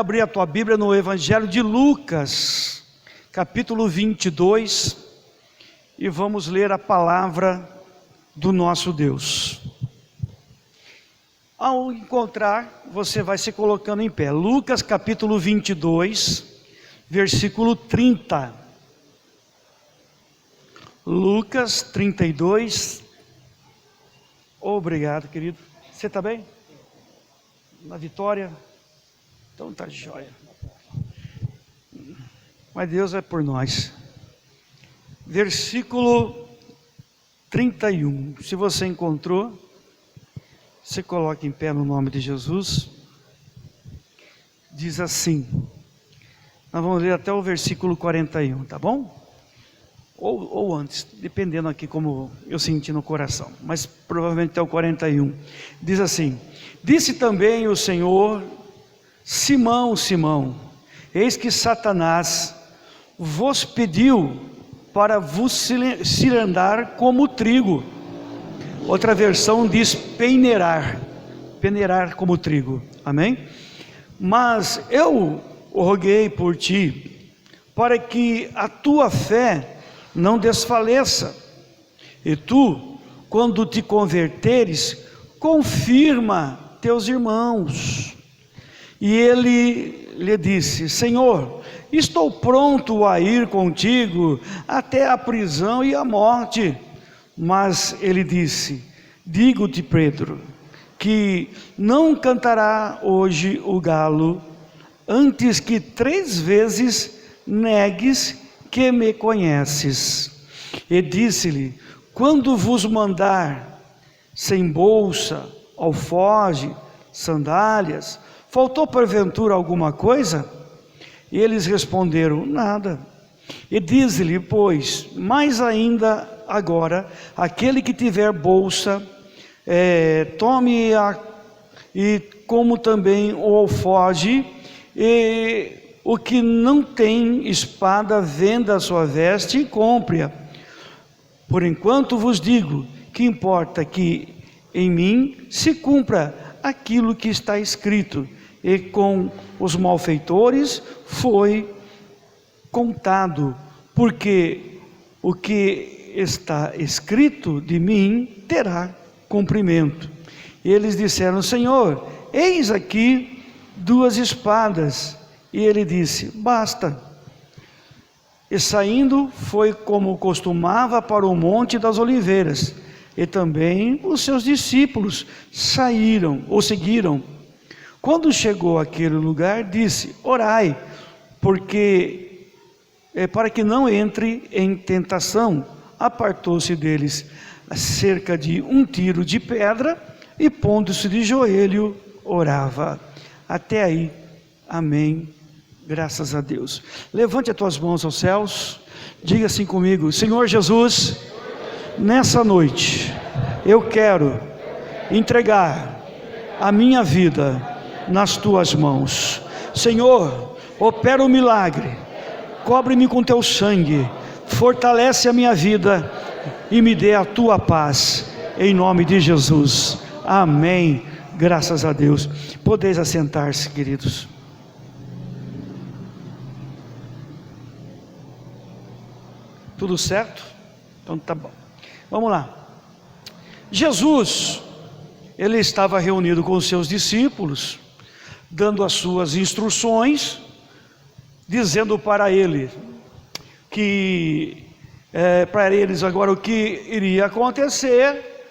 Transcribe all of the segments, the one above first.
abrir a tua Bíblia no Evangelho de Lucas, capítulo 22, e vamos ler a palavra do nosso Deus. Ao encontrar, você vai se colocando em pé. Lucas capítulo 22, versículo 30. Lucas 32. Obrigado, querido. Você está bem? Na vitória? Então tá jóia. Mas Deus é por nós. Versículo 31. Se você encontrou, você coloca em pé no nome de Jesus. Diz assim. Nós vamos ler até o versículo 41, tá bom? Ou antes, dependendo aqui como eu senti no coração, mas provavelmente até o 41. Diz assim: disse também o Senhor: Simão, Simão, eis que Satanás vos pediu para vos cirandar como trigo. Outra versão diz peneirar como trigo, amém? Mas eu roguei por ti, para que a tua fé não desfaleça, e tu, quando te converteres, confirma teus irmãos. E ele lhe disse: Senhor, estou pronto a ir contigo até a prisão e a morte. Mas ele disse: digo-te, Pedro, que não cantará hoje o galo, antes que 3 vezes negues que me conheces. E disse-lhe: quando vos mandar sem bolsa, alforje, sandálias, faltou porventura alguma coisa? E eles responderam: nada. E diz-lhe, pois, mais ainda agora, aquele que tiver bolsa, tome-a, e como também o alforje, e o que não tem espada, venda a sua veste e compre-a. Por enquanto vos digo, que importa que em mim se cumpra aquilo que está escrito. E com os malfeitores foi contado, porque o que está escrito de mim terá cumprimento. E eles disseram: Senhor, eis aqui 2 espadas. E ele disse: basta. E saindo, foi como costumava para o Monte das Oliveiras. E também os seus discípulos saíram, ou seguiram. Quando chegou àquele lugar, disse: orai, para que não entre em tentação. Apartou-se deles cerca de 1 tiro de pedra, e pondo-se de joelho, orava. Até aí, amém. Graças a Deus. Levante as tuas mãos aos céus, diga assim comigo: Senhor Jesus, nessa noite eu quero entregar a minha vida nas tuas mãos. Senhor, opera o milagre, cobre-me com teu sangue, fortalece a minha vida e me dê a tua paz, em nome de Jesus, amém. Graças a Deus. Podeis assentar-se, queridos. Tudo certo? Então tá bom. Vamos lá. Jesus, ele estava reunido com os seus discípulos, dando as suas instruções, dizendo para ele que para eles agora o que iria acontecer.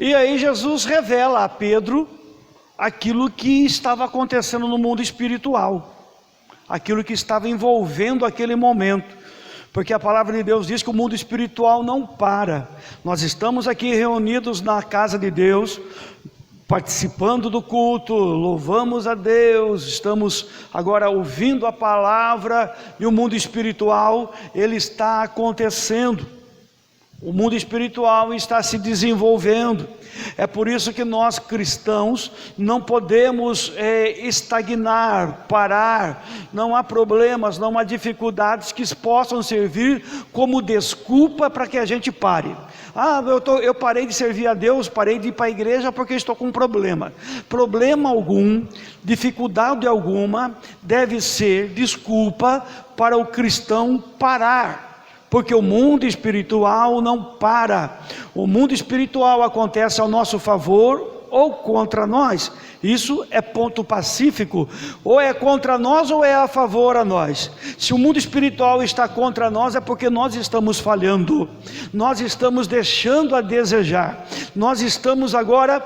E aí Jesus revela a Pedro aquilo que estava acontecendo no mundo espiritual, aquilo que estava envolvendo aquele momento. Porque a palavra de Deus diz que o mundo espiritual não para. Nós estamos aqui reunidos na casa de Deus, participando do culto, louvamos a Deus, estamos agora ouvindo a palavra, e o mundo espiritual, ele está acontecendo. O mundo espiritual está se desenvolvendo. É por isso que nós cristãos não podemos estagnar, parar. Não há problemas, não há dificuldades que possam servir como desculpa para que a gente pare. Eu parei de servir a Deus, parei de ir para a igreja porque estou com um problema. Problema algum, dificuldade alguma, deve ser desculpa para o cristão parar. Porque o mundo espiritual não para. O mundo espiritual acontece ao nosso favor ou contra nós. Isso é ponto pacífico, ou é contra nós ou é a favor a nós. Se o mundo espiritual está contra nós, é porque nós estamos falhando, nós estamos deixando a desejar, nós estamos agora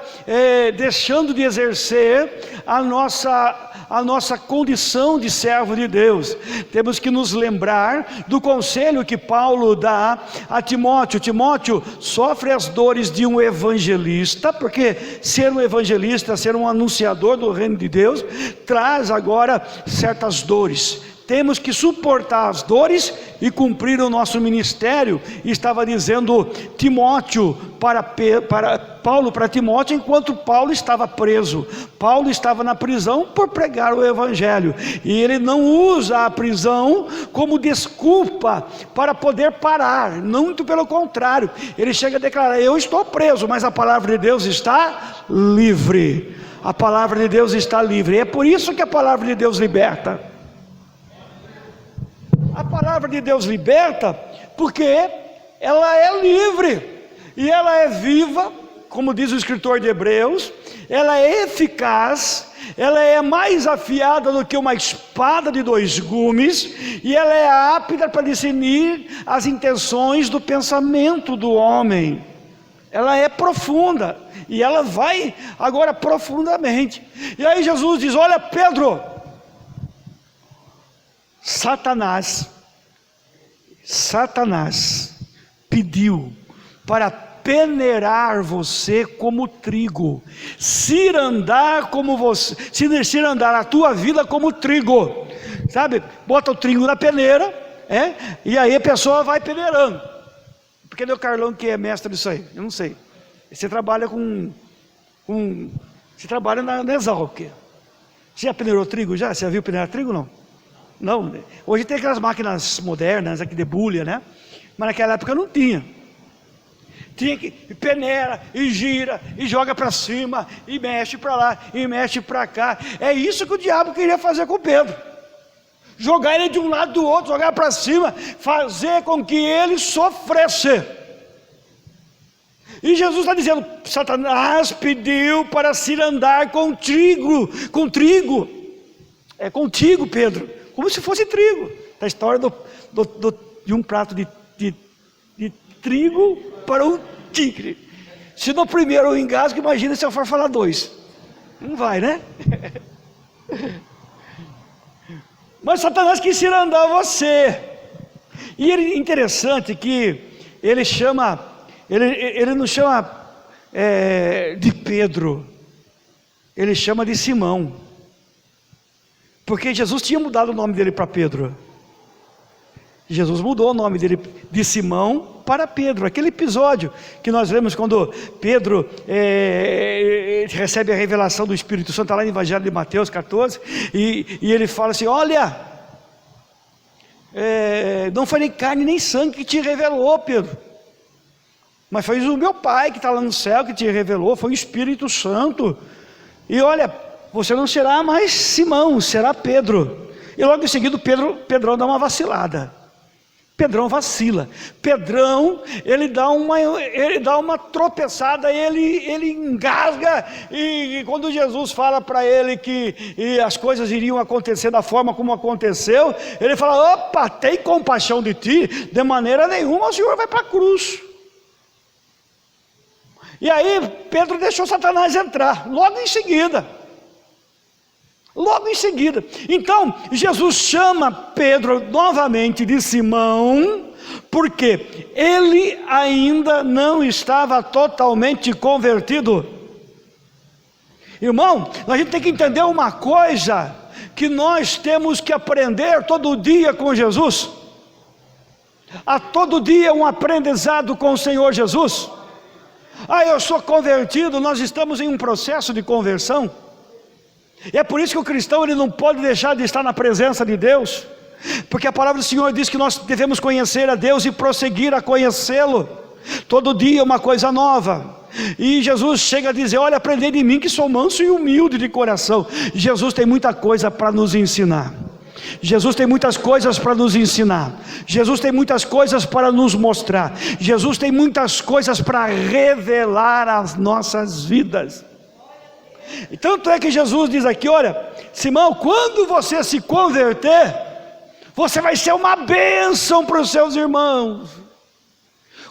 deixando de exercer a nossa condição de servo de Deus. Temos que nos lembrar do conselho que Paulo dá a Timóteo. Timóteo sofre as dores de um evangelista, porque ser um evangelista, ser um anunciador do reino de Deus, traz agora certas dores. Temos que suportar as dores e cumprir o nosso ministério. Estava dizendo Timóteo Paulo para Timóteo, enquanto Paulo estava preso. Paulo estava na prisão por pregar o evangelho, e ele não usa a prisão como desculpa para poder parar, muito pelo contrário, ele chega a declarar: eu estou preso, mas a palavra de Deus está livre. A palavra de Deus está livre, e é por isso que a palavra de Deus liberta. A palavra de Deus liberta porque ela é livre, e ela é viva, como diz o escritor de Hebreus, ela é eficaz, ela é mais afiada do que uma espada de dois gumes, e ela é apta para discernir as intenções do pensamento do homem. Ela é profunda, e ela vai agora profundamente. E aí Jesus diz: olha, Pedro, Satanás pediu para peneirar você como trigo, cirandar como você, cirandar a tua vida como trigo, sabe? Bota o trigo na peneira, e aí a pessoa vai peneirando. Porque é o Carlão que é mestre disso aí, eu não sei. Você trabalha você trabalha na Exalc. Você já peneirou trigo já? Você já viu peneirar trigo, não? Não, hoje tem aquelas máquinas modernas aqui de bulha, né? Mas naquela época não tinha. Tinha que peneira e gira e joga para cima e mexe para lá e mexe para cá. É isso que o diabo queria fazer com Pedro: jogar ele de um lado do outro, jogar para cima, fazer com que ele sofresse. E Jesus está dizendo: Satanás pediu para cirandar com trigo. É contigo, Pedro, como se fosse trigo. A história de um prato de trigo para um tigre. Se no primeiro eu engasgo, imagina se eu for falar dois. Não vai, né? Mas Satanás quis cirandar você. E é interessante que ele não chama de Pedro, ele chama de Simão, porque Jesus tinha mudado o nome dele para Pedro. Jesus mudou o nome dele de Simão para Pedro. Aquele episódio que nós vemos quando Pedro recebe a revelação do Espírito Santo, está lá no Evangelho de Mateus 14, e ele fala assim: olha, não foi nem carne nem sangue que te revelou, Pedro, mas foi o meu Pai que está lá no céu que te revelou, foi o Espírito Santo. E olha, você não será mais Simão, será Pedro. E logo em seguida Pedrão dá uma vacilada. Pedrão vacila. Pedrão, ele dá uma tropeçada, ele engasga, e quando Jesus fala para ele que as coisas iriam acontecer da forma como aconteceu, ele fala: opa, tem compaixão de ti? De maneira nenhuma, o Senhor vai para a cruz. E aí Pedro deixou Satanás entrar, logo em seguida. Então Jesus chama Pedro novamente de Simão, porque ele ainda não estava totalmente convertido. Irmão, a gente tem que entender uma coisa, que nós temos que aprender todo dia com Jesus. Há todo dia um aprendizado com o Senhor Jesus. Eu sou convertido, nós estamos em um processo de conversão. E é por isso que o cristão ele não pode deixar de estar na presença de Deus, porque a palavra do Senhor diz que nós devemos conhecer a Deus e prosseguir a conhecê-lo. todo dia uma coisa nova. E Jesus chega a dizer: olha, aprendei de mim que sou manso e humilde de coração. Jesus tem muita coisa para nos ensinar. Jesus tem muitas coisas para nos ensinar. Jesus tem muitas coisas para nos mostrar. Jesus tem muitas coisas para revelar às nossas vidas. E tanto é que Jesus diz aqui: olha, Simão, quando você se converter, você vai ser uma bênção para os seus irmãos.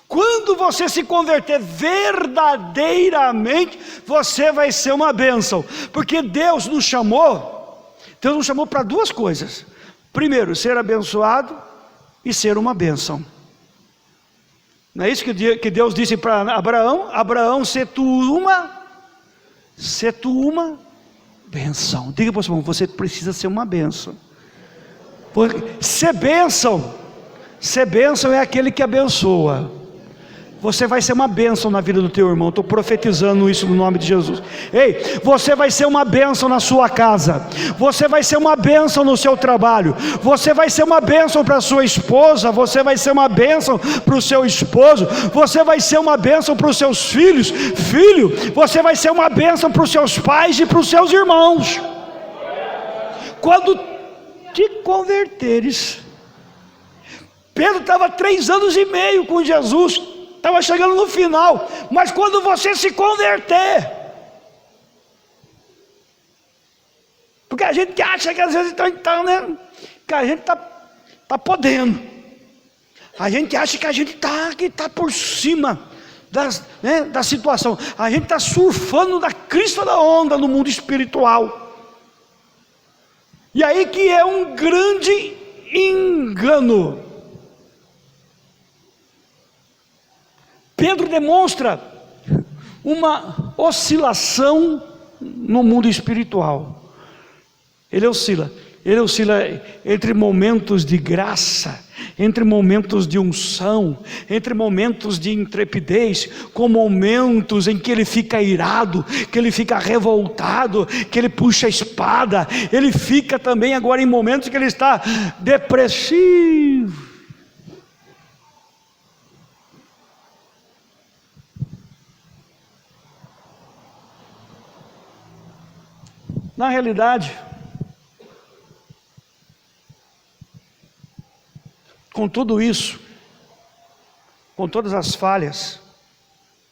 Quando você se converter verdadeiramente, você vai ser uma bênção. Porque Deus nos chamou para duas coisas. Primeiro, ser abençoado e ser uma bênção. Não é isso que Deus disse para Abraão? Abraão, se tu uma bênção. Diga para o seu irmão: você precisa ser uma bênção. Ser bênção é aquele que abençoa. Você vai ser uma bênção na vida do teu irmão. Estou profetizando isso no nome de Jesus. Ei, você vai ser uma bênção na sua casa. Você vai ser uma bênção no seu trabalho. Você vai ser uma bênção para a sua esposa. Você vai ser uma bênção para o seu esposo. Você vai ser uma bênção para os seus filhos. Filho, você vai ser uma bênção para os seus pais e para os seus irmãos. Quando te converteres. Pedro estava 3 anos e meio com Jesus. Estava chegando no final, mas quando você se converter, porque a gente acha que às vezes né, que a gente está podendo, a gente acha que a gente está por cima da situação, a gente está surfando na crista da onda no mundo espiritual, e aí que é um grande engano. Pedro demonstra uma oscilação no mundo espiritual. Ele oscila entre momentos de graça, entre momentos de unção, entre momentos de intrepidez, com momentos em que ele fica irado, que ele fica revoltado, que ele puxa a espada. Ele fica também agora em momentos que ele está depressivo. Na realidade, com tudo isso, com todas as falhas,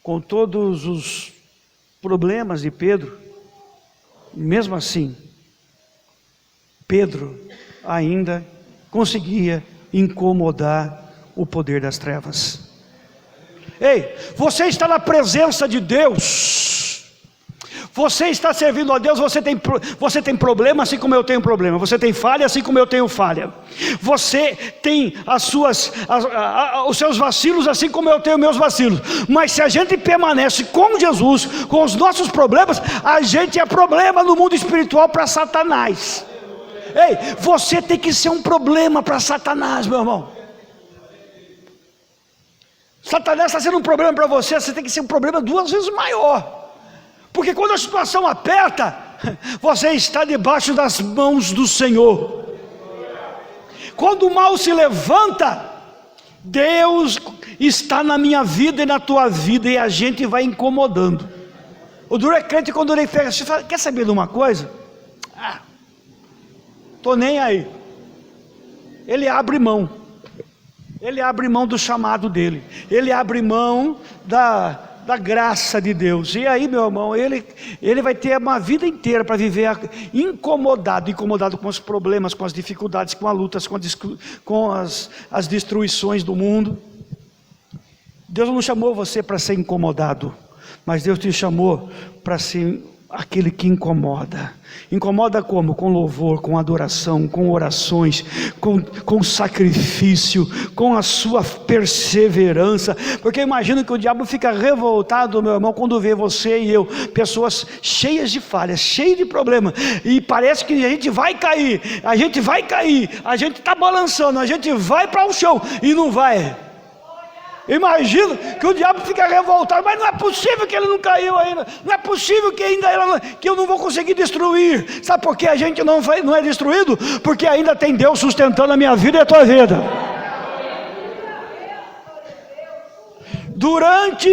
com todos os problemas de Pedro, mesmo assim, Pedro ainda conseguia incomodar o poder das trevas. Ei, você está na presença de Deus. Você está servindo a Deus, você tem problema assim como eu tenho problema. Você tem falha assim como eu tenho falha. Você tem os seus vacilos assim como eu tenho meus vacilos. Mas se a gente permanece com Jesus, com os nossos problemas, a gente é problema no mundo espiritual para Satanás. Ei, você tem que ser um problema para Satanás, meu irmão. Satanás está sendo um problema para você, você tem que ser um problema 2 vezes maior. Porque quando a situação aperta, você está debaixo das mãos do Senhor. Quando o mal se levanta, Deus está na minha vida e na tua vida, e a gente vai incomodando. O duro é crente quando ele pega, você fala: quer saber de uma coisa? Estou nem aí. Ele abre mão. Ele abre mão do chamado dele. Ele abre mão da graça de Deus. E aí, meu irmão, ele vai ter uma vida inteira para viver incomodado com os problemas, com as dificuldades, com as lutas, com as destruições do mundo. Deus não chamou você para ser incomodado, mas Deus te chamou para ser aquele que incomoda. Incomoda como? Com louvor, com adoração, com orações, com sacrifício, com a sua perseverança. Porque eu imagino que o diabo fica revoltado, meu irmão, quando vê você e eu, pessoas cheias de falhas, cheias de problemas, e parece que a gente vai cair, a gente está balançando, a gente vai para o chão e não vai. Imagina que o diabo fica revoltado, mas não é possível que ele não caiu ainda, não é possível que que eu não vou conseguir destruir. Sabe por que a gente não é destruído? Porque ainda tem Deus sustentando a minha vida e a tua vida. Durante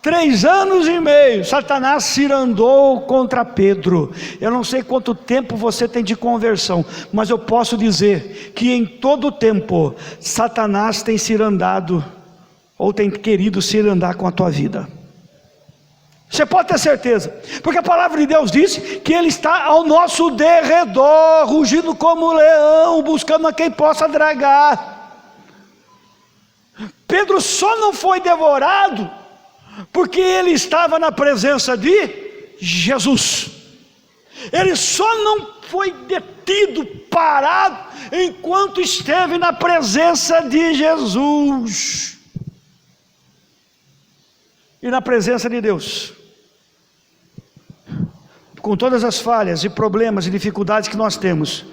3 anos e meio, Satanás cirandou contra Pedro. Eu não sei quanto tempo você tem de conversão, mas eu posso dizer que em todo o tempo, Satanás tem cirandado, ou tem querido cirandar com a tua vida. Você pode ter certeza, porque a palavra de Deus diz que ele está ao nosso derredor, rugindo como leão, buscando a quem possa dragar. Pedro só não foi devorado porque ele estava na presença de Jesus. Ele só não foi detido, parado, enquanto esteve na presença de Jesus e na presença de Deus. Com todas as falhas e problemas e dificuldades que nós temos,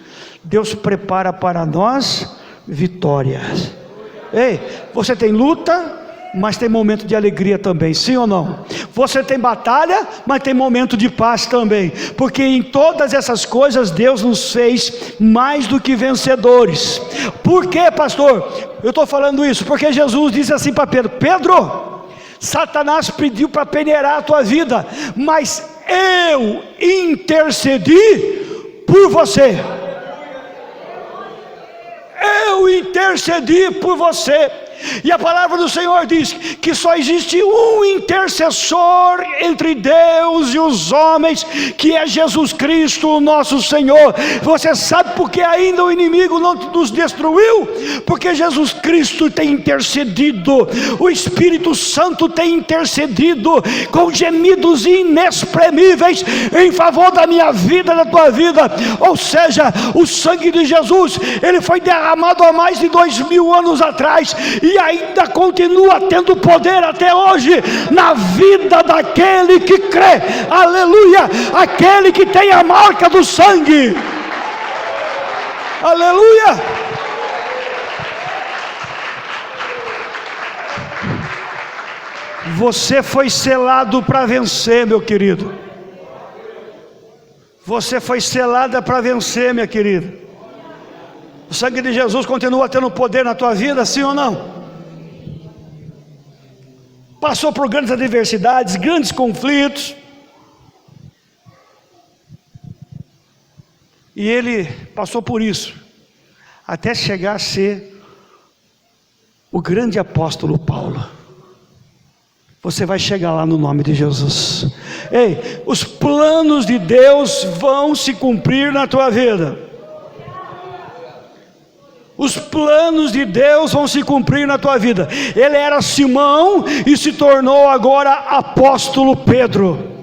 Deus prepara para nós vitórias. Ei, você tem luta, mas tem momento de alegria também, sim ou não? Você tem batalha, mas tem momento de paz também, porque em todas essas coisas Deus nos fez mais do que vencedores. Por quê, pastor? Eu estou falando isso porque Jesus disse assim para Pedro: Pedro, Satanás pediu para peneirar a tua vida, mas eu intercedi por você. Eu intercedi por você. E a palavra do Senhor diz que só existe um intercessor entre Deus e os homens, que é Jesus Cristo, o nosso Senhor. Você sabe por que ainda o inimigo não nos destruiu? Porque Jesus Cristo tem intercedido, o Espírito Santo tem intercedido com gemidos inexprimíveis em favor da minha vida, da tua vida. Ou seja, o sangue de Jesus, ele foi derramado há mais de 2000 anos atrás, e ainda continua tendo poder até hoje na vida daquele que crê. Aleluia! Aquele que tem a marca do sangue. Aleluia! Você foi selado para vencer, meu querido. Você foi selada para vencer, minha querida. O sangue de Jesus continua tendo poder na tua vida, sim ou não? Passou por grandes adversidades, grandes conflitos, e ele passou por isso, até chegar a ser o grande apóstolo Paulo. Você vai chegar lá no nome de Jesus. Ei, os planos de Deus vão se cumprir na tua vida. Os planos de Deus vão se cumprir na tua vida. Ele era Simão e se tornou agora apóstolo Pedro.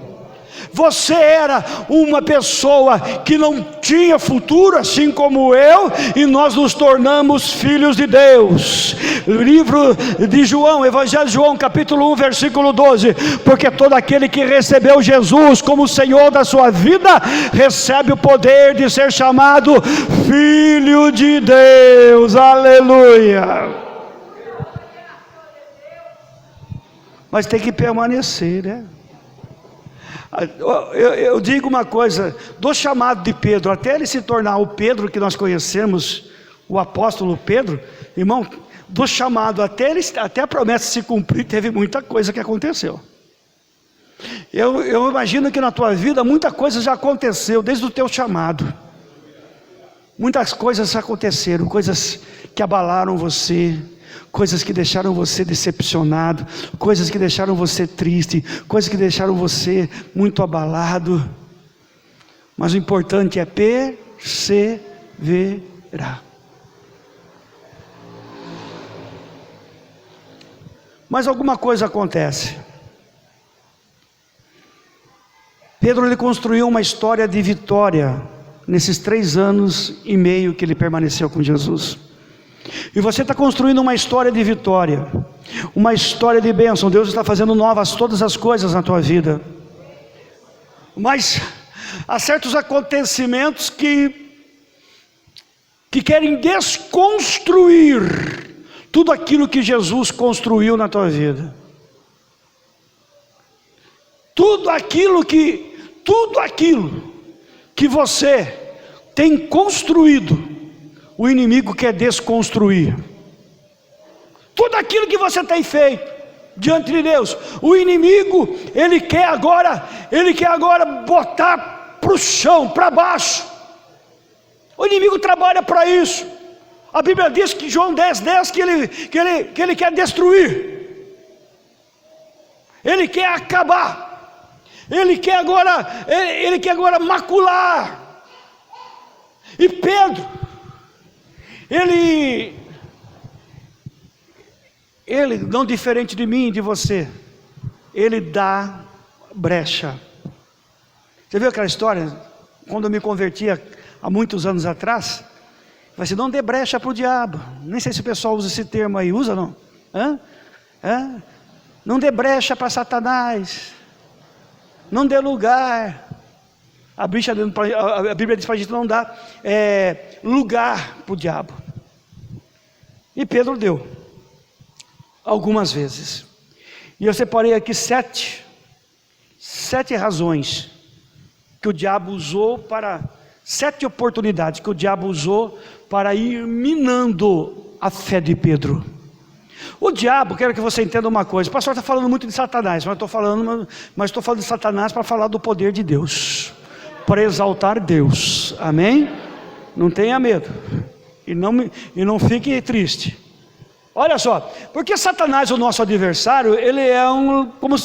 Você era uma pessoa que não tinha futuro, assim como eu, e nós nos tornamos filhos de Deus. Livro de João, Evangelho de João, capítulo 1, versículo 12: porque todo aquele que recebeu Jesus como Senhor da sua vida, recebe o poder de ser chamado filho de Deus. Aleluia! Mas tem que permanecer, né? Eu digo uma coisa, do chamado de Pedro até ele se tornar o Pedro que nós conhecemos, o apóstolo Pedro, irmão, do chamado até a promessa se cumprir, teve muita coisa que aconteceu. Eu imagino que na tua vida muita coisa já aconteceu desde o teu chamado. Muitas coisas aconteceram, coisas que abalaram você, coisas que deixaram você decepcionado, coisas que deixaram você triste, coisas que deixaram você muito abalado. Mas o importante é perseverar. Mas alguma coisa acontece. Pedro, ele construiu uma história de vitória nesses 3 anos e meio que ele permaneceu com Jesus. E você está construindo uma história de vitória, uma história de bênção. Deus está fazendo novas todas as coisas na tua vida. Mas há certos acontecimentos que querem desconstruir tudo aquilo que Jesus construiu na tua vida. Tudo aquilo que você tem construído, o inimigo quer desconstruir. tudo aquilo que você tem feito diante de Deus, o inimigo, ele quer agora botar para o chão, para baixo. O inimigo trabalha para isso. A Bíblia diz que João 10:10 que ele quer destruir, ele quer acabar, ele quer agora macular. E Pedro, ele não diferente de mim e de você, ele dá brecha. Você viu aquela história, quando eu me converti há muitos anos atrás? Vai ser, não dê brecha para o diabo. Nem sei se o pessoal usa esse termo aí, usa não? Não dê brecha para Satanás, não dê lugar. A Bíblia diz para a gente não dar lugar para o diabo. E Pedro deu, algumas vezes. E eu separei aqui sete razões que o diabo usou para, 7 oportunidades que o diabo usou para ir minando a fé de Pedro. O diabo, quero que você entenda uma coisa, o pastor está falando muito de Satanás, mas estou falando de Satanás para falar do poder de Deus, para exaltar Deus, amém? Não tenha medo, e não fique triste. Olha só, porque Satanás, o nosso adversário, ele é como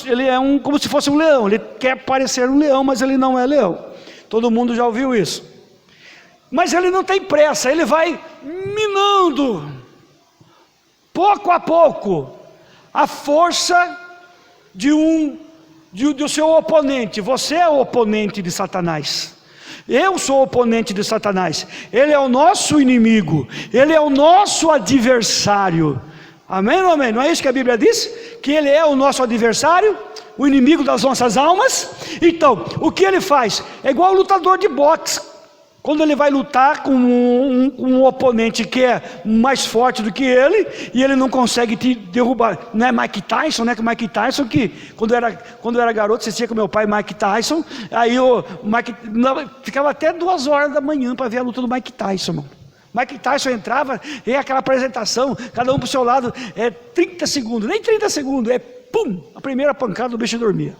se fosse um leão. Ele quer parecer um leão, mas ele não é leão. Todo mundo já ouviu isso. Mas ele não tem pressa, ele vai minando, pouco a pouco, a força do seu oponente. Você é o oponente de Satanás. Eu sou o oponente de Satanás. Ele é o nosso inimigo, ele é o nosso adversário. Amém ou amém? Não é isso que a Bíblia diz? Que ele é o nosso adversário, o inimigo das nossas almas. Então, o que ele faz? É igual o lutador de boxe. Quando ele vai lutar com um oponente que é mais forte do que ele, e ele não consegue te derrubar. Não é Mike Tyson, né? Que Mike Tyson, que quando eu era garoto, assistia com meu pai Mike Tyson, aí o Mike ficava até 2 horas da manhã para ver a luta do Mike Tyson, irmão. Mike Tyson entrava, e aquela apresentação, cada um para o seu lado, 30 segundos, nem 30 segundos, pum, a primeira pancada do bicho dormia.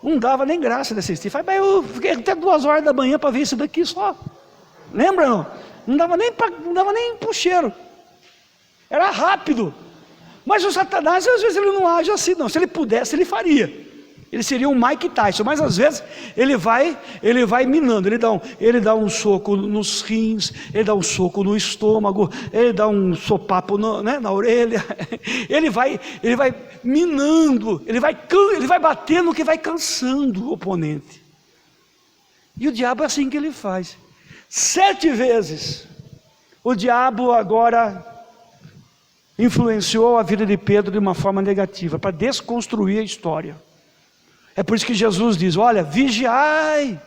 Não dava nem graça de assistir. Mas eu fiquei até 2 horas da manhã para ver isso daqui só. Lembra não? Não dava nem pro cheiro. Era rápido. Mas o Satanás, às vezes ele não age assim não. Se ele pudesse, ele faria. Ele seria um Mike Tyson. Mas às vezes ele vai minando. Ele dá um soco nos rins, ele dá um soco no estômago, ele dá um sopapo na orelha. Ele vai minando, ele vai batendo, que vai cansando o oponente. E o diabo é assim que ele faz. 7 vezes o diabo agora influenciou a vida de Pedro de uma forma negativa, para desconstruir a história. É por isso que Jesus diz, olha, vigiai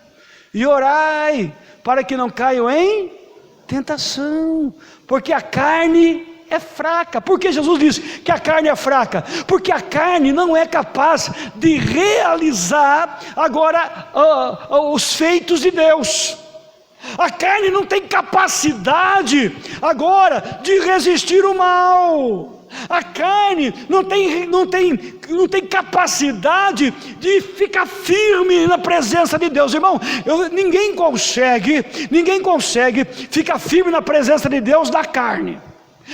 e orai, para que não caiam em tentação, porque a carne é fraca. Por que Jesus diz que a carne é fraca? Porque a carne não é capaz de realizar agora os feitos de Deus. A carne não tem capacidade agora de resistir o mal. A carne não tem capacidade de ficar firme na presença de Deus, irmão. Ninguém consegue ficar firme na presença de Deus da carne.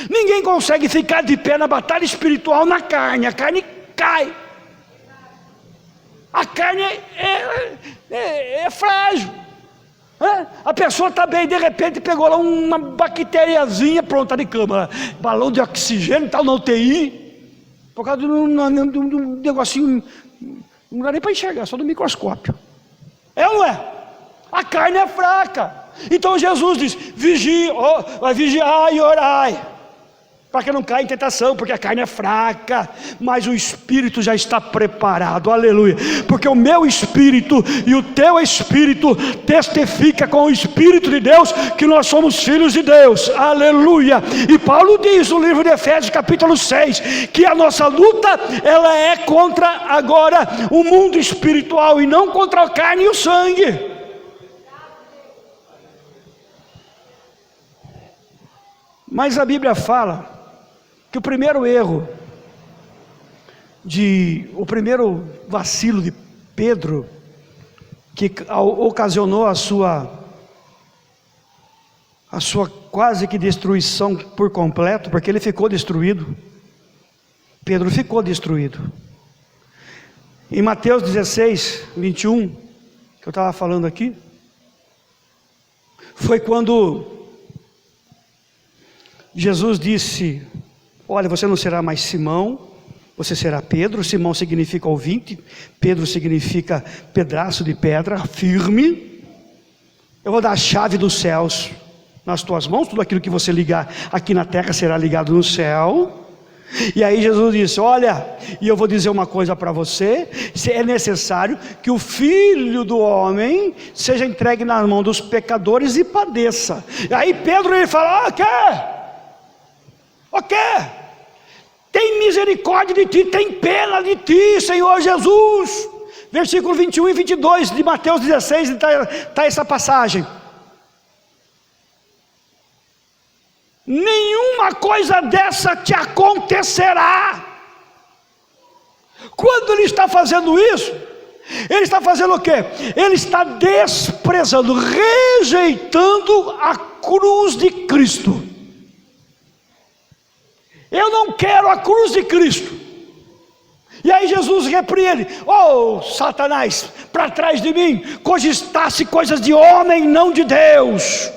Ninguém consegue ficar de pé na batalha espiritual na carne. A carne cai. A carne é frágil. A pessoa está bem, de repente pegou lá uma bactériazinha, pronta, tá de cama, balão de oxigênio, tal, na UTI, por causa de um negocinho, não dá nem para enxergar, só do microscópio. É ou não é? A carne é fraca. Então Jesus diz, vai vigiar e orai, para que não caia em tentação, porque a carne é fraca, mas o Espírito já está preparado, aleluia, porque o meu Espírito e o teu Espírito testifica com o Espírito de Deus, que nós somos filhos de Deus, aleluia. E Paulo diz no livro de Efésios capítulo 6, que a nossa luta, ela é contra agora o mundo espiritual, e não contra a carne e o sangue. Mas a Bíblia fala que o primeiro erro, o primeiro vacilo de Pedro, que ocasionou a sua quase que destruição por completo, porque ele ficou destruído. Pedro ficou destruído. Em Mateus 16, 21, que eu estava falando aqui, foi quando Jesus disse: olha, você não será mais Simão, você será Pedro. Simão significa ouvinte, Pedro significa pedaço de pedra firme. Eu vou dar a chave dos céus nas tuas mãos, tudo aquilo que você ligar aqui na terra será ligado no céu. E aí Jesus disse: olha, e eu vou dizer uma coisa para você, é necessário que o Filho do Homem seja entregue na mão dos pecadores e padeça. E aí Pedro, ele fala: o quê? Tem misericórdia de ti, tem pena de ti, Senhor Jesus. Versículo 21 e 22 de Mateus 16, está essa passagem. Nenhuma coisa dessa te acontecerá. Quando ele está fazendo isso, ele está fazendo o quê? Ele está desprezando, rejeitando a cruz de Cristo. Eu não quero a cruz de Cristo. E aí Jesus repreende: oh Satanás, para trás de mim, cogitasse coisas de homem, não de Deus.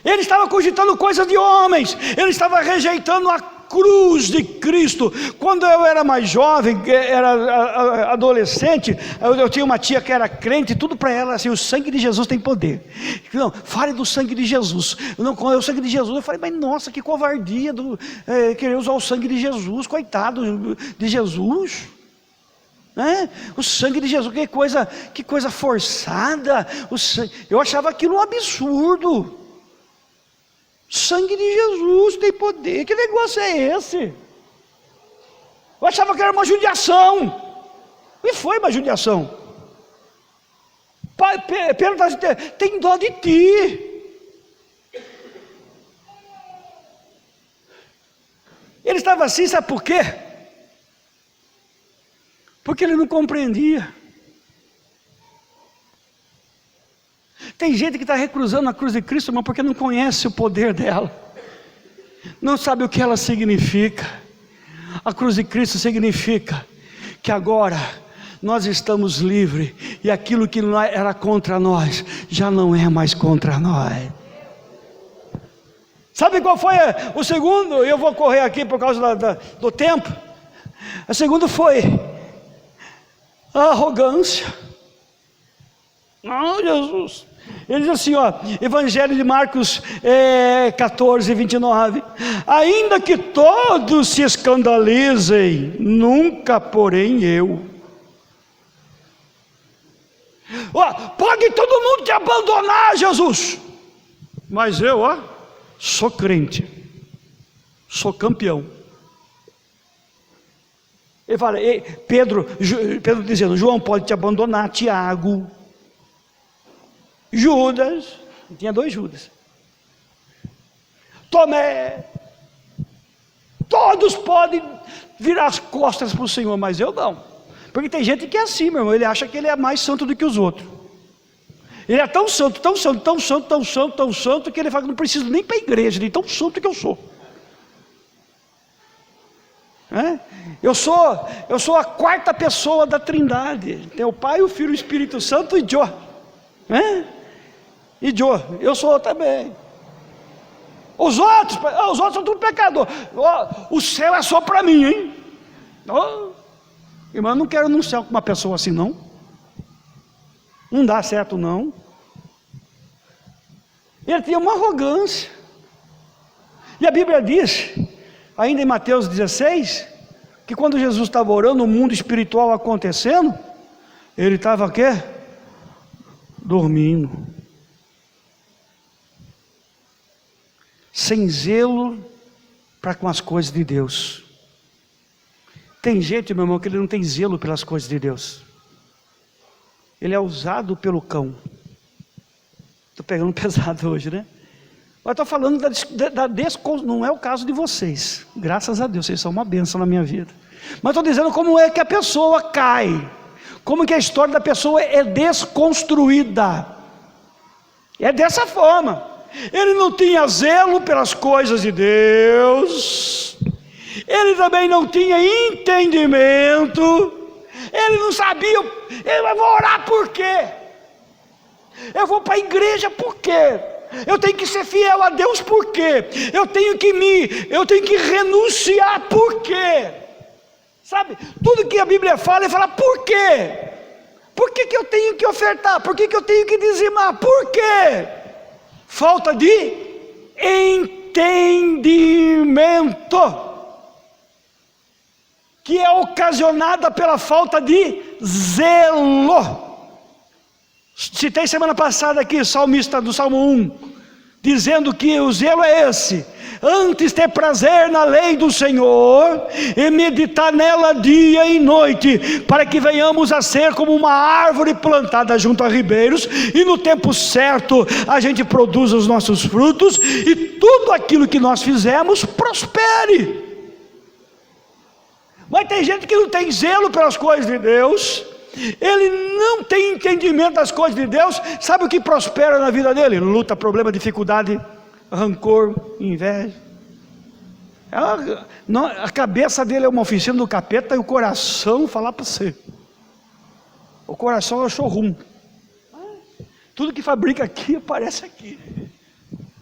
Ele estava cogitando coisas de homens, ele estava rejeitando a cruz de Cristo. Quando eu era mais jovem, era adolescente, eu tinha uma tia que era crente, tudo para ela assim: o sangue de Jesus tem poder. Não, fale do sangue de Jesus. Não, quando é o sangue de Jesus, eu falei: mas nossa, que covardia querer usar o sangue de Jesus, coitado de Jesus. O sangue de Jesus, que coisa forçada. Eu achava aquilo um absurdo. Sangue de Jesus tem poder, que negócio é esse? Eu achava que era uma judiação, e foi uma judiação. Pedro está dizendo: tem dó de ti. Ele estava assim, sabe por quê? Porque ele não compreendia. Tem gente que está recusando a cruz de Cristo, irmão, porque não conhece o poder dela, não sabe o que ela significa. A cruz de Cristo significa que agora nós estamos livres, e aquilo que era contra nós, já não é mais contra nós. Sabe qual foi o segundo? Eu vou correr aqui por causa do tempo. O segundo foi a arrogância. Não, Jesus. Ele diz assim, Evangelho de Marcos 14, 29. Ainda que todos se escandalizem, nunca porém eu. Pode todo mundo te abandonar, Jesus, mas eu sou crente, sou campeão. Ele fala, Pedro dizendo: João pode te abandonar, Tiago, Judas, tinha 2 Judas, Tomé, todos podem virar as costas para o Senhor, mas eu não. Porque tem gente que é assim, meu irmão, ele acha que ele é mais santo do que os outros. Ele é tão santo, tão santo, tão santo, tão santo, tão santo, que ele fala que não preciso nem para a igreja, de tão santo que eu sou. Eu sou a 4ª pessoa da Trindade. Tem o Pai, o Filho, o Espírito Santo e Joe. E Joe, eu sou também. Os outros são tudo pecador. O céu é só para mim, hein? Irmão, eu não quero ir no céu com uma pessoa assim, não. Não dá certo, não. Ele tinha uma arrogância. E a Bíblia diz, ainda em Mateus 16, que quando Jesus estava orando, o mundo espiritual acontecendo, ele estava o quê? Dormindo. Sem zelo para com as coisas de Deus. Tem gente, meu irmão, que ele não tem zelo pelas coisas de Deus. Ele é usado pelo cão. Estou pegando pesado hoje, né? Eu estou falando não é o caso de vocês. Graças a Deus, vocês são uma bênção na minha vida. Mas estou dizendo como é que a pessoa cai. Como que a história da pessoa é desconstruída. É dessa forma. Ele não tinha zelo pelas coisas de Deus. Ele também não tinha entendimento. Ele não sabia. Eu vou orar por quê? Eu vou para a igreja por quê? Eu tenho que ser fiel a Deus por quê? Eu tenho que renunciar por quê? Sabe? Tudo que a Bíblia fala, ele fala por quê? Por que eu tenho que ofertar? Por que eu tenho que dizimar? Por quê? Falta de entendimento, que é ocasionada pela falta de zelo. Citei semana passada aqui o salmista do Salmo 1, dizendo que o zelo é esse: antes ter prazer na lei do Senhor e meditar nela dia e noite, para que venhamos a ser como uma árvore plantada junto a ribeiros, e no tempo certo a gente produza os nossos frutos, e tudo aquilo que nós fizemos prospere. Mas tem gente que não tem zelo pelas coisas de Deus, ele não tem entendimento das coisas de Deus. Sabe o que prospera na vida dele? Luta, problema, dificuldade, rancor, inveja. A cabeça dele é uma oficina do capeta, e o coração, falar para você, o coração é o showroom. Tudo que fabrica aqui aparece aqui.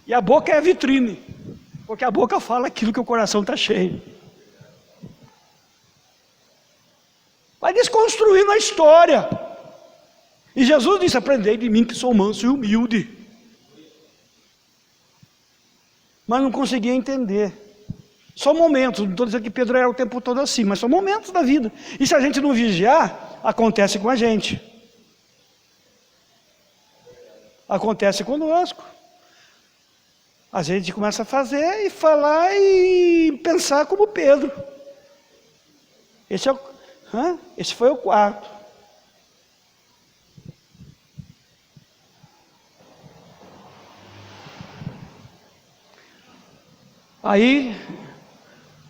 E a boca é a vitrine, porque a boca fala aquilo que o coração está cheio. Vai desconstruindo a história. E Jesus disse: aprendei de mim que sou manso e humilde. Mas não conseguia entender. Só momentos, não estou dizendo que Pedro era o tempo todo assim, mas são momentos da vida. E se a gente não vigiar, acontece com a gente. Acontece conosco. A gente começa a fazer e falar e pensar como Pedro. Esse foi o quarto. Aí,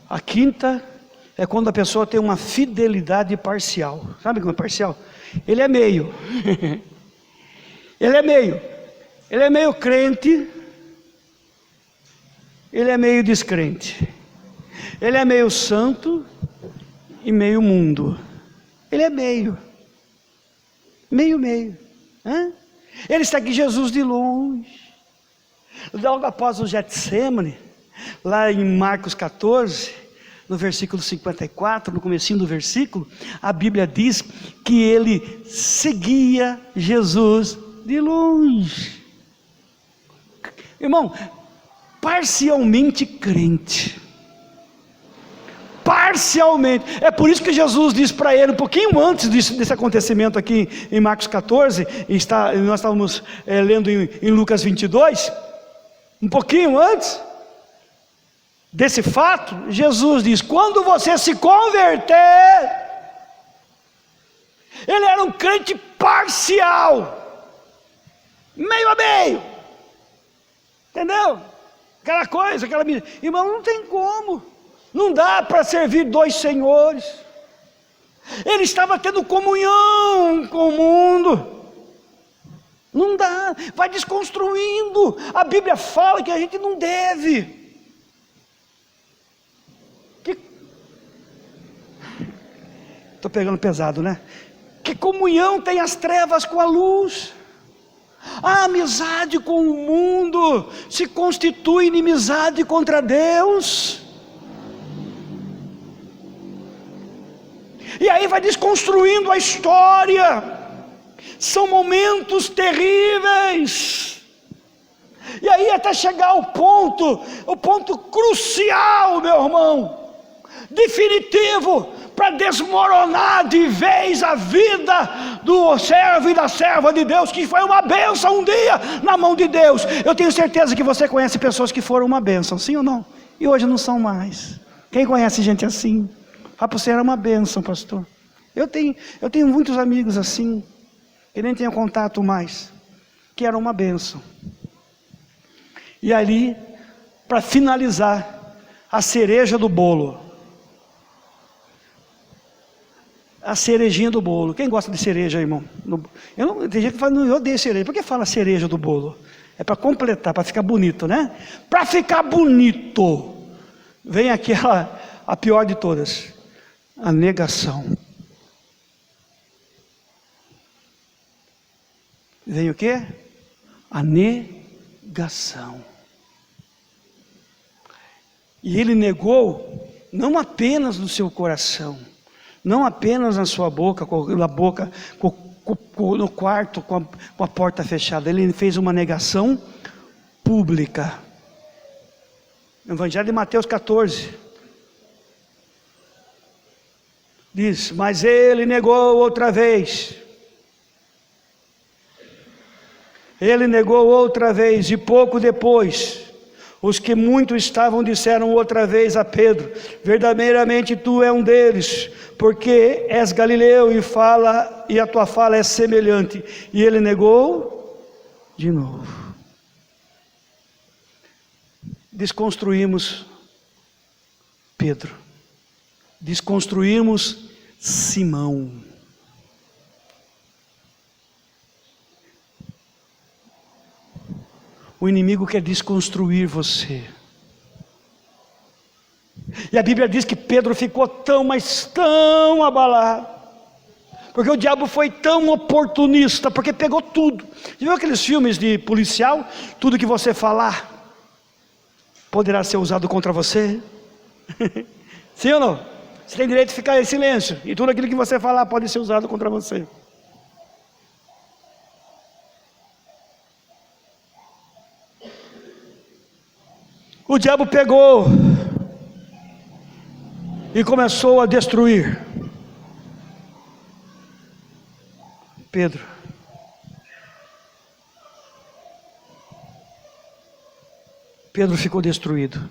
a quinta é quando a pessoa tem uma fidelidade parcial. Sabe como é parcial? Ele é meio. Ele é meio. Ele é meio crente. Ele é meio descrente. Ele é meio santo e meio mundo. Ele é meio. Meio. Ele segue Jesus de longe. Logo após o Getsemane, lá em Marcos 14, no versículo 54, no comecinho do versículo, a Bíblia diz que ele seguia Jesus de longe. Irmão, parcialmente crente. Parcialmente. É por isso que Jesus disse para ele, um pouquinho antes desse acontecimento aqui em Marcos 14, nós estávamos lendo em Lucas 22, um pouquinho antes desse fato, Jesus diz: quando você se converter, ele era um crente parcial, meio a meio, entendeu? Aquela coisa, irmão, não tem como. Não dá para servir dois senhores. Ele estava tendo comunhão com o mundo. Não dá, vai desconstruindo. A Bíblia fala que a gente não deve. Estou pegando pesado, né? Que comunhão tem as trevas com a luz? A amizade com o mundo se constitui inimizade contra Deus. E aí vai desconstruindo a história. São momentos terríveis. E aí até chegar ao ponto crucial, meu irmão, definitivo, para desmoronar de vez a vida do servo e da serva de Deus, que foi uma bênção um dia na mão de Deus. Eu tenho certeza que você conhece pessoas que foram uma bênção, sim ou não? E hoje não são mais. Quem conhece gente assim? Fala para você, era uma bênção, pastor. Eu tenho muitos amigos assim, que nem tenho contato mais, que eram uma bênção. E ali, para finalizar, a cereja do bolo. A cerejinha do bolo. Quem gosta de cereja, irmão? Tem gente que fala, não, eu odeio cereja. Por que fala cereja do bolo? É para completar, para ficar bonito, né? Para ficar bonito, vem aqui a pior de todas, a negação. Vem o quê? A negação. E ele negou, não apenas no seu coração, não apenas na sua boca, no quarto com a porta fechada. Ele fez uma negação pública. Evangelho de Mateus 14 diz: mas ele negou outra vez. Ele negou outra vez, e pouco depois, os que muito estavam disseram outra vez a Pedro: verdadeiramente tu és um deles, porque és galileu e a tua fala é semelhante. E ele negou de novo. Desconstruímos Pedro, desconstruímos Simão. O inimigo quer desconstruir você. E a Bíblia diz que Pedro ficou mas tão abalado, porque o diabo foi tão oportunista, porque pegou tudo. Já viu aqueles filmes de policial? Tudo que você falar poderá ser usado contra você. Sim ou não? Você tem direito de ficar em silêncio, e tudo aquilo que você falar pode ser usado contra você. O diabo pegou e começou a destruir Pedro. Pedro ficou destruído.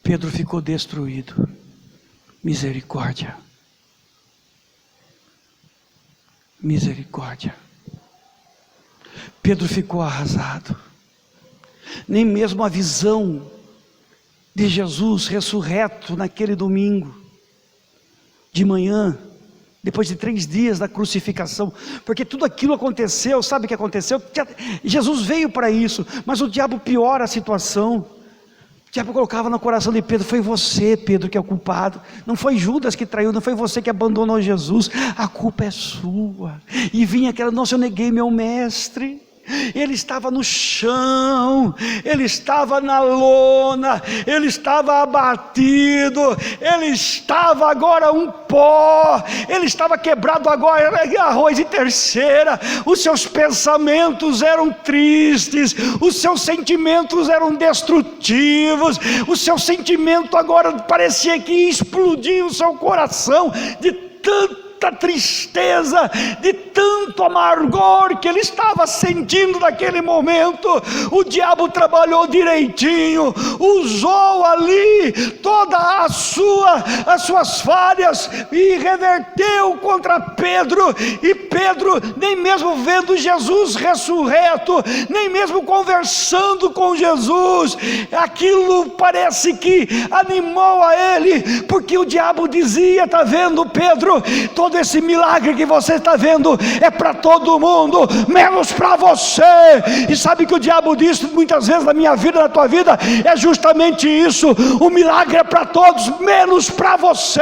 Pedro ficou destruído. Misericórdia. Misericórdia. Pedro ficou arrasado. Nem mesmo a visão de Jesus ressurreto naquele domingo de manhã, depois de 3 dias da crucificação, porque tudo aquilo aconteceu. Sabe o que aconteceu? Jesus veio para isso, mas o diabo piora a situação. O diabo colocava no coração de Pedro: foi você, Pedro, que é o culpado, não foi Judas que traiu, não foi você que abandonou Jesus, a culpa é sua. E vinha aquela: nossa, eu neguei meu mestre. Ele estava no chão, ele estava na lona, ele estava abatido, ele estava agora um pó, ele estava quebrado agora, arroz de terceira. Os seus pensamentos eram tristes, os seus sentimentos eram destrutivos, o seu sentimento agora parecia que ia explodir o seu coração, de tanta tristeza, de tanto amargor que ele estava sentindo naquele momento. O diabo trabalhou direitinho, usou ali todas as suas falhas e reverteu contra Pedro. E Pedro, nem mesmo vendo Jesus ressurreto, nem mesmo conversando com Jesus, aquilo parece que animou a ele, porque o diabo dizia: está vendo, Pedro, todo esse milagre que você está vendo é para todo mundo, menos para você. E sabe que o diabo disse muitas vezes na minha vida, na tua vida, é justamente isso: o milagre é para todos, menos para você,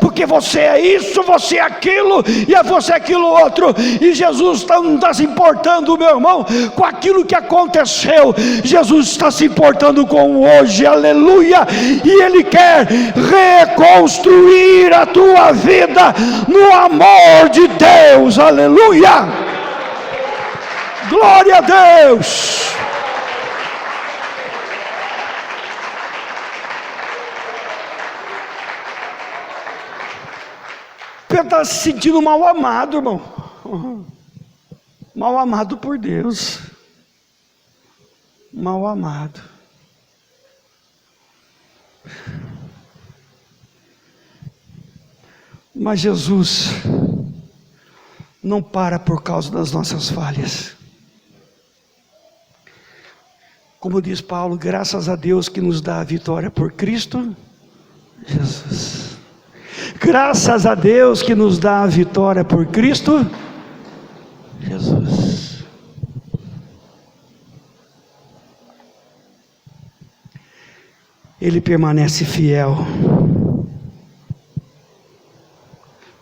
porque você é isso, você é aquilo, e é você aquilo outro. E Jesus não está se importando, meu irmão, com aquilo que aconteceu. Jesus está se importando com hoje, aleluia. E Ele quer reconstruir a tua vida no amor de Deus, aleluia. Glória a Deus. Pedro está se sentindo mal amado, irmão. Mal amado por Deus. Mal amado. Mas Jesus não para por causa das nossas falhas. Como diz Paulo, graças a Deus que nos dá a vitória por Cristo Jesus. Graças a Deus que nos dá a vitória por Cristo Jesus. Ele permanece fiel.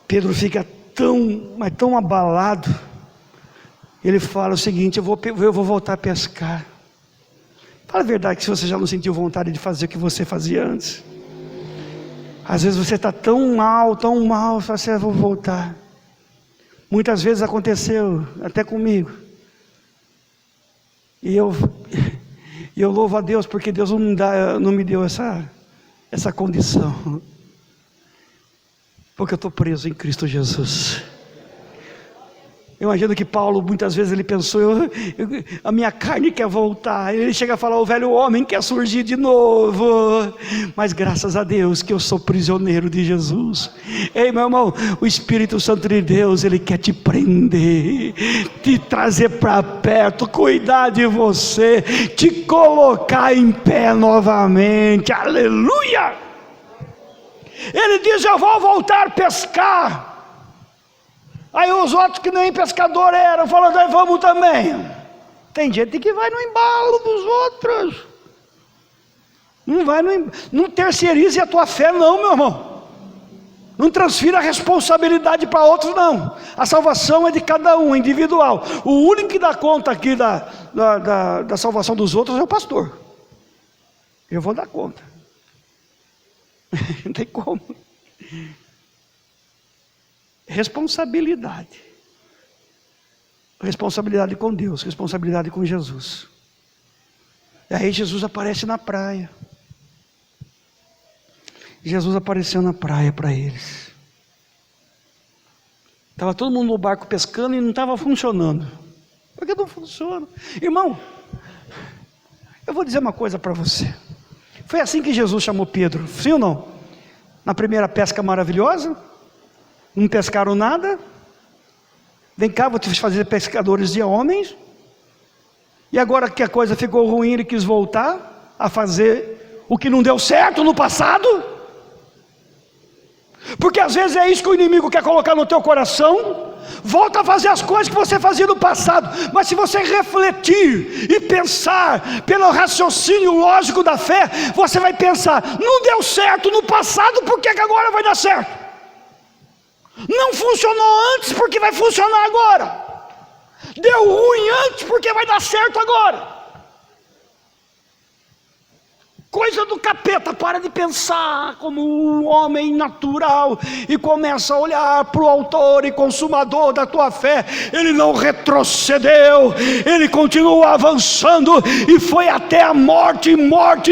Pedro fica mas tão abalado. Ele fala o seguinte: eu vou voltar a pescar. Fala a verdade, que se você já não sentiu vontade de fazer o que você fazia antes. Às vezes você está tão mal, você fala assim: eu vou voltar. Muitas vezes aconteceu, até comigo. E eu louvo a Deus, porque Deus não me deu essa condição. Porque eu estou preso em Cristo Jesus. Eu imagino que Paulo, muitas vezes ele pensou: a minha carne quer voltar. Ele chega a falar: o velho homem quer surgir de novo. Mas graças a Deus que eu sou prisioneiro de Jesus. Ei, meu irmão, o Espírito Santo de Deus, ele quer te prender, te trazer para perto, cuidar de você, te colocar em pé novamente. Aleluia! Ele diz: eu vou voltar a pescar. Aí os outros que nem pescador eram, falando: aí vamos também. Tem gente que vai no embalo dos outros. Não terceirize a tua fé não, meu irmão. Não transfira a responsabilidade para outros não. A salvação é de cada um, individual. O único que dá conta aqui da salvação dos outros é o pastor. Eu vou dar conta. Não tem como. Responsabilidade com Deus, responsabilidade com Jesus. E aí Jesus aparece na praia. Jesus apareceu na praia para eles. Estava todo mundo no barco pescando e não estava funcionando. Por que não funciona? Irmão, eu vou dizer uma coisa para você. Foi assim que Jesus chamou Pedro, sim ou não? Na primeira pesca maravilhosa, não pescaram nada. Vem cá, vou te fazer pescadores de homens. E agora que a coisa ficou ruim, ele quis voltar a fazer o que não deu certo no passado. Porque às vezes é isso que o inimigo quer colocar no teu coração. Volta a fazer as coisas que você fazia no passado. Mas se você refletir e pensar pelo raciocínio lógico da fé, você vai pensar: não deu certo no passado, por que agora vai dar certo? Não funcionou antes, porque vai funcionar agora. Deu ruim antes, porque vai dar certo agora. Coisa do capeta. Para de pensar como um homem natural e começa a olhar para o autor e consumador da tua fé. Ele não retrocedeu, ele continua avançando e foi até a morte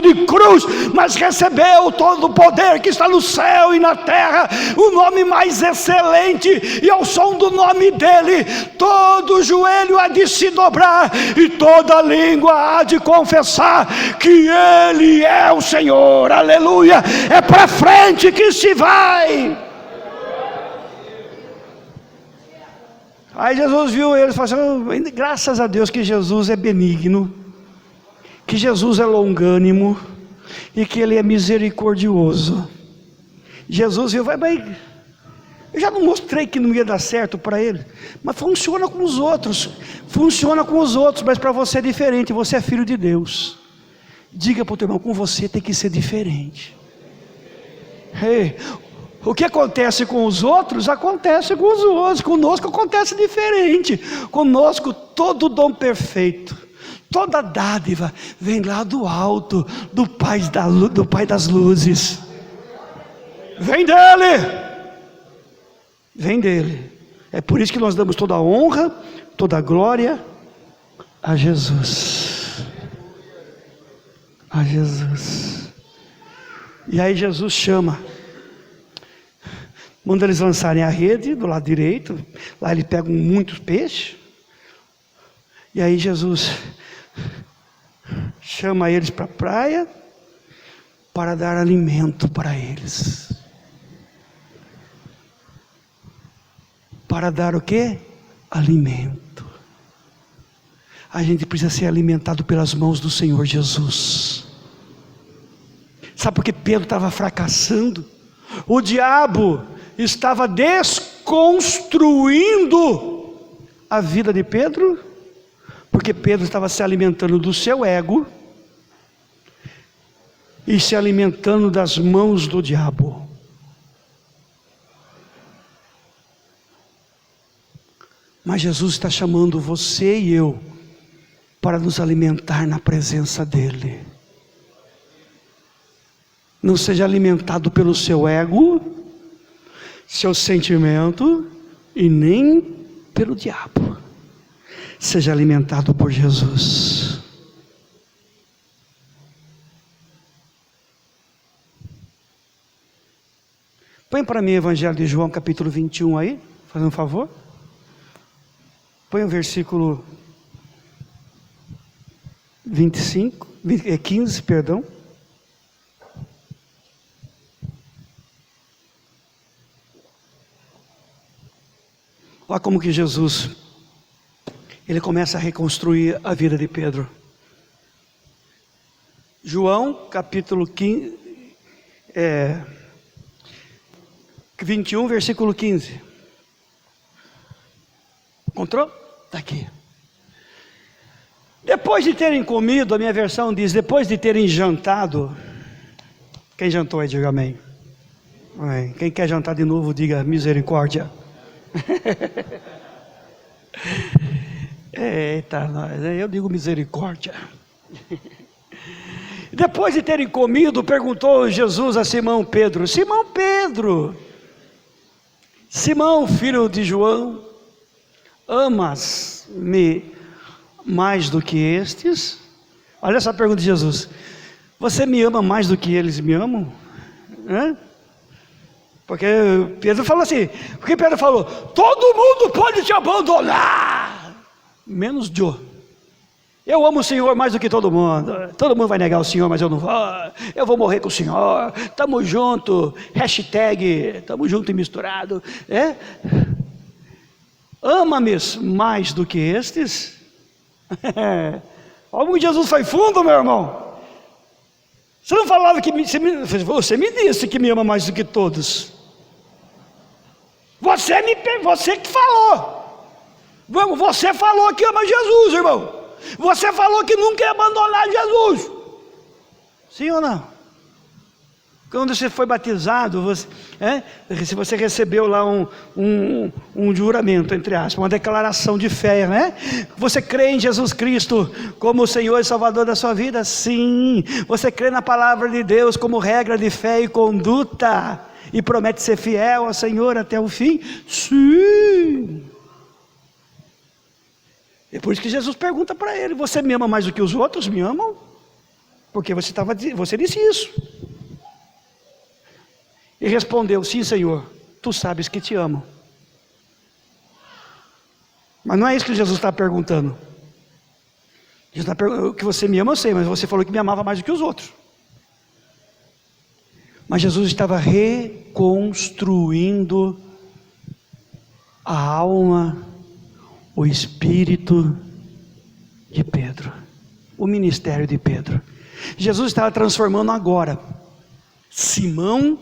de cruz, mas recebeu todo o poder que está no céu e na terra, o nome mais excelente, e ao som do nome dele todo joelho há de se dobrar e toda língua há de confessar que ele é o Senhor. Aleluia. É para frente que se vai. Aí Jesus viu eles e falou assim: graças a Deus que Jesus é benigno, que Jesus é longânimo e que ele é misericordioso. Jesus viu: eu já não mostrei que não ia dar certo para ele, mas funciona com os outros, mas para você é diferente, você é filho de Deus. Diga para o teu irmão: com você tem que ser diferente. Hey, o que acontece com os outros, acontece com os outros. Conosco acontece diferente. Conosco todo dom perfeito, toda dádiva vem lá do alto, do Pai das luzes. Vem dele. É por isso que nós damos toda a honra, toda a glória a Jesus. A Jesus. E aí Jesus manda eles lançarem a rede do lado direito. Lá eles pegam muitos peixes. E aí Jesus chama eles para a praia para dar alimento para eles. Para dar o quê? Alimento. A gente precisa ser alimentado pelas mãos do Senhor Jesus. Sabe por que Pedro estava fracassando? O diabo estava desconstruindo a vida de Pedro, porque Pedro estava se alimentando do seu ego e se alimentando das mãos do diabo. Mas Jesus está chamando você e eu para nos alimentar na presença dEle. Não seja alimentado pelo seu ego, seu sentimento e nem pelo diabo. Seja alimentado por Jesus. Põe para mim o Evangelho de João capítulo 21 aí, fazendo um favor. Põe o versículo 15, perdão. Olha como que Jesus, ele começa a reconstruir a vida de Pedro. João capítulo 21, versículo 15. Encontrou? Está aqui. Depois de terem comido, a minha versão diz, depois de terem jantado. Quem jantou aí, diga amém. Amém. Quem quer jantar de novo, diga misericórdia. Eita, eu digo misericórdia. Depois de terem comido, perguntou Jesus a Simão Pedro: Simão Pedro, Simão, filho de João, amas-me mais do que estes? Olha essa pergunta de Jesus: você me ama mais do que eles me amam? Porque Pedro falou assim, porque Pedro falou, todo mundo pode te abandonar, menos eu amo o Senhor mais do que todo mundo vai negar o Senhor, mas eu não vou, eu vou morrer com o Senhor, estamos juntos, estamos juntos e misturados, ama-me mais do que estes? Olha como Jesus foi fundo, meu irmão. Você não falava que você me disse que me ama mais do que todos. Você que falou. Você falou que ama Jesus, irmão. Você falou que nunca ia abandonar Jesus. Sim ou não? Quando você foi batizado, se você recebeu lá um juramento, entre aspas, uma declaração de fé, né? Você crê em Jesus Cristo como o Senhor e Salvador da sua vida? Sim. Você crê na palavra de Deus como regra de fé e conduta e promete ser fiel ao Senhor até o fim? Sim. É por isso que Jesus pergunta para ele: você me ama mais do que os outros me amam? Porque você disse isso. E respondeu: sim, Senhor, tu sabes que te amo. Mas não é isso que Jesus está perguntando. Jesus está perguntando que você me ama, eu sei, mas você falou que me amava mais do que os outros. Mas Jesus estava reconstruindo a alma, o espírito de Pedro, o ministério de Pedro. Jesus estava transformando agora Simão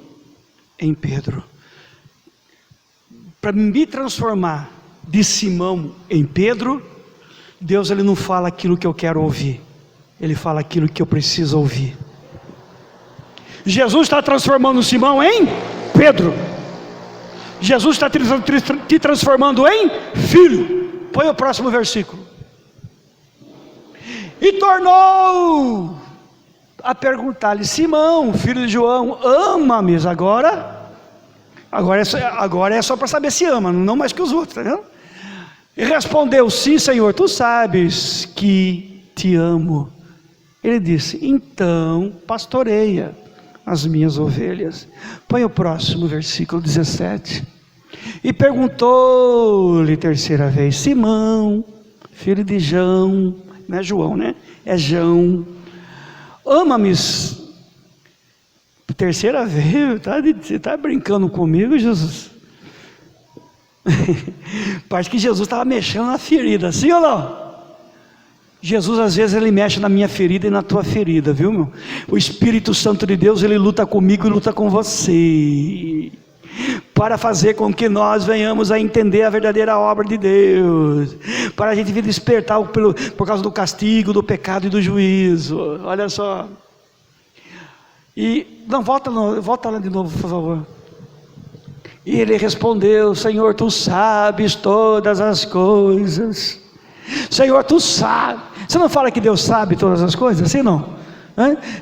em Pedro. Para me transformar de Simão em Pedro, Deus ele não fala aquilo que eu quero ouvir, Ele fala aquilo que eu preciso ouvir. Jesus está transformando Simão em Pedro. Jesus está te transformando em filho. Põe o próximo versículo. E tornou a perguntar-lhe: Simão, filho de João, ama-me agora? Agora é só para saber se ama, não mais que os outros, tá vendo? E respondeu: sim, Senhor, tu sabes que te amo. Ele disse: então pastoreia as minhas ovelhas. Põe o próximo versículo 17. E perguntou-lhe terceira vez: Simão, filho de João, não é João, né? É João, ama-me? Terceira vez, você está brincando comigo, Jesus? Parece que Jesus estava mexendo na ferida, sim ou não? Jesus às vezes ele mexe na minha ferida e na tua ferida, viu, meu? O Espírito Santo de Deus, ele luta comigo e luta com você, para fazer com que nós venhamos a entender a verdadeira obra de Deus, para a gente vir despertar por causa do castigo, do pecado e do juízo. Olha só. E não, volta lá de novo, por favor. E ele respondeu: Senhor, tu sabes todas as coisas. Senhor, tu sabe. Você não fala que Deus sabe todas as coisas? Assim não?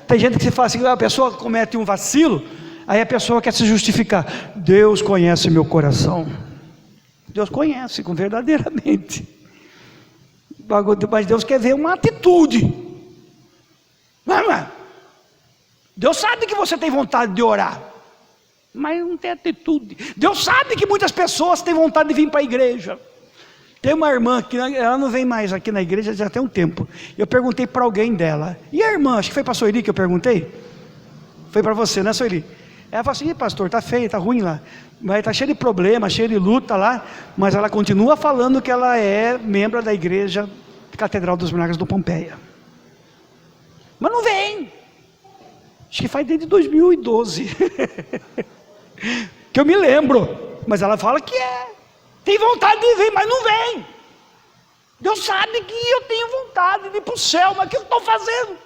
Tem gente que se fala assim, a pessoa comete um vacilo, aí a pessoa quer se justificar. Deus conhece meu coração. Deus conhece verdadeiramente, mas Deus quer ver uma atitude. Não é? Deus sabe que você tem vontade de orar, mas não tem atitude. Deus sabe que muitas pessoas têm vontade de vir para a igreja. Tem uma irmã que ela não vem mais aqui na igreja já tem um tempo. Eu perguntei para alguém dela, e a irmã, acho que foi para a Soeli que eu perguntei. Foi para você, né, Soeli? Ela falou assim: pastor, está feio, está ruim lá, mas está cheio de problema, cheio de luta lá. Mas ela continua falando que ela é membro da igreja Catedral dos Milagres do Pompeia. Mas não vem. Acho que faz desde 2012 que eu me lembro. Mas ela fala que tem vontade de vir, mas não vem. Deus sabe que eu tenho vontade de ir para o céu, mas o que eu estou fazendo?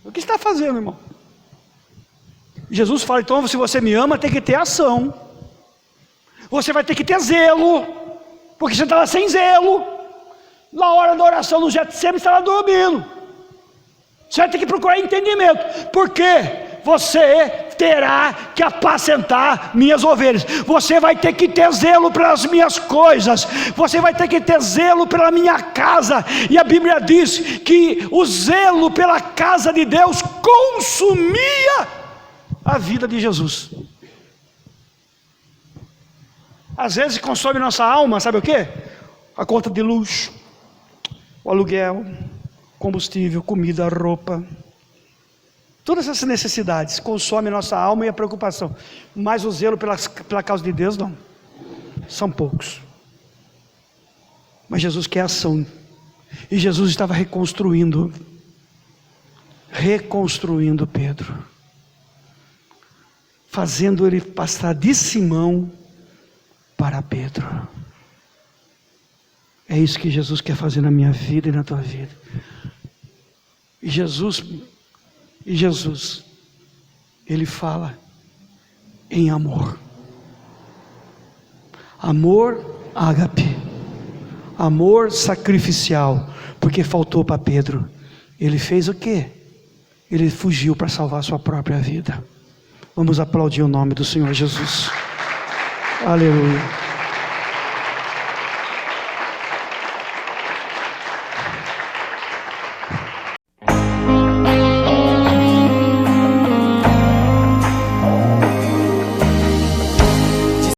O que está fazendo, irmão? Jesus fala: então, se você me ama, tem que ter ação. Você vai ter que ter zelo, porque você estava sem zelo. Na hora da oração no Getsemane, você estava dormindo. Você vai ter que procurar entendimento. Por quê? Você terá que apacentar minhas ovelhas. Você vai ter que ter zelo pelas minhas coisas. Você vai ter que ter zelo pela minha casa. E a Bíblia diz que o zelo pela casa de Deus consumia a vida de Jesus. Às vezes consome nossa alma, sabe o quê? A conta de luz, o aluguel, combustível, comida, roupa. Todas essas necessidades consomem nossa alma e a preocupação. Mas o zelo pela causa de Deus, não. São poucos. Mas Jesus quer ação. E Jesus estava reconstruindo Pedro. Fazendo ele passar de Simão para Pedro. É isso que Jesus quer fazer na minha vida e na tua vida. E Jesus, ele fala em amor. Amor ágape. Amor sacrificial. Porque faltou para Pedro. Ele fez o quê? Ele fugiu para salvar a sua própria vida. Vamos aplaudir o nome do Senhor Jesus. Aleluia.